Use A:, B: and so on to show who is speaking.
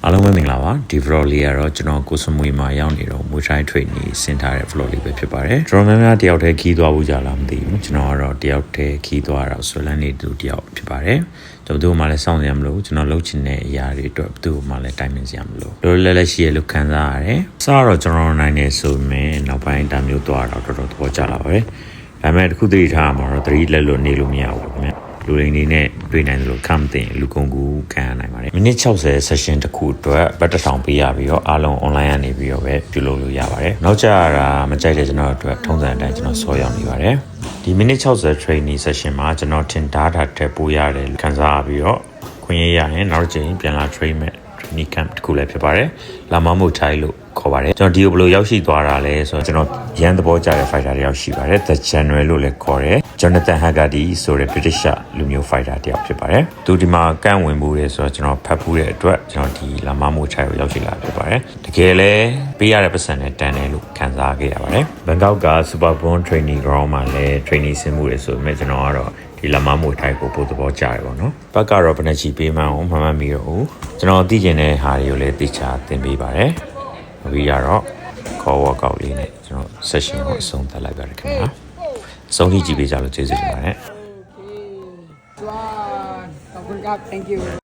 A: အားလုံးပဲမင်္ဂလာပါဒီ vlog လေးကတော့ကျွန်တော်ကိုစမွေမှာရောက်နေတော့မွေးတိုင်း training ဆင်ထားတဲ့ vlog လေးပဲဖြစ်ပါတယ်ကျွန်တော်များများတယောက်တည်းခီးသွားဖို့ကြလားမသိဘူးကျွန်တော်ကတော့တယောက်တည်းခီးသွားတာဆွဲလန်းနေတူတယောက်ဖြစ်ပါတယ်ကျွန်တော်တို့မှလည်းစောင့်ရမလို့ကျွန်တော်လုပ်ချင်တဲ့အရာတွေအတွက်သူ့မှလည်းတိုင်ပင်စရာမလိုလိုလဲလဲရှိရလို့ခံစားရတယ်စတော့ကျွန်တော်နိုင်နေဆိုရင်နောက်ပိုင်းတမျိုးသွားတော့တော်တော်သဘောကျလာပါတယ်ဒါပေမဲ့တစ်ခုသတိထားမှာတော့သတိလက်လို့နေလို့မရဘူးခင်ဗျလူရင်းနေနဲ့တွေ့နိုင်လို့ခံမသိလူကုန်ကူခံရနိုင်ပါတယ်မိနစ်60 session တစ်ခုအတွက်ဘတ်1000ပေးရပြီးတော့အားလုံး online ကနေပြီးတော့ပဲပြုလုပ်လို့ရပါတယ်နောက်ကျတာမကြိုက်တဲ့ကျွန်တော်အတွက်ထုံးစံအတိုင်းကျွန်တော်ဆော်ရောက်နေပါတယ်ဒီမိနစ်60 training session မှာကျွန်တော်ထင်တားတာထည့်ပို့ရတယ်ခံစားရပြီးတော့ခွင့်ရရရင်နောက်တစ်ချိန်ပြန်လာ train မဲ့ training camp တစ်ခုလည်းဖြစ်ပါတယ်လာမမို့ထိုင်လို့ခေါ်ပါတယ်ကျွန်တော်ဒီကိုဘယ်လိုရောက်ရှိသွားတာလဲဆိုတော့ကျွန်တော်ရန်သဘောကျတဲ့ fighter တယောက်ရှိပါတယ် The General လို့လည်းခေါ်တယ် Jonathan Haggerty ဆိုတဲ့ British လူမျိုး fighter တယောက်ဖြစ်ပါတယ်သူဒီမှာကန့်ဝင်မှုတွေဆိုတော့ကျွန်တော်ဖတ်ဖူးတဲ့အတွက်ကျွန်တော်ဒီလာမမို့ထိုင်ကိုရောက်ရှိလာဖြစ်ပါတယ်တကယ်လည်းပေးရတဲ့ပတ်စံနဲ့တန်တယ်လို့ခံစားခဲ့ရပါတယ်ဘန်ကောက်က Superbone Training Ground မှာလည်း training ဆင်းမှုတွေဆိုပေမဲ့ကျွန်တော်ကတော့ဒီလမမို့ထိုင်ကိုပို့သဘောကျတယ်ပေါ့နော်ဘက်ကတော့ဘယ်နှချီပေးမှန်းအောင်မှတ်မိတော့ဘူးကျွန်တော်သိကျင်တဲ့ဟာတွေကိုလည်းသိချာသင်ပေးပါတယ်ပြီးရတော့ call workout လေးနဲ့ကျွန်တော် session ကိုအဆုံးသတ်လိုက်ပါရခင်ဗျာအဆုံးထိကြည့်ပေးကြလို့ကျေးဇူးတင်ပါတယ်
B: Thank you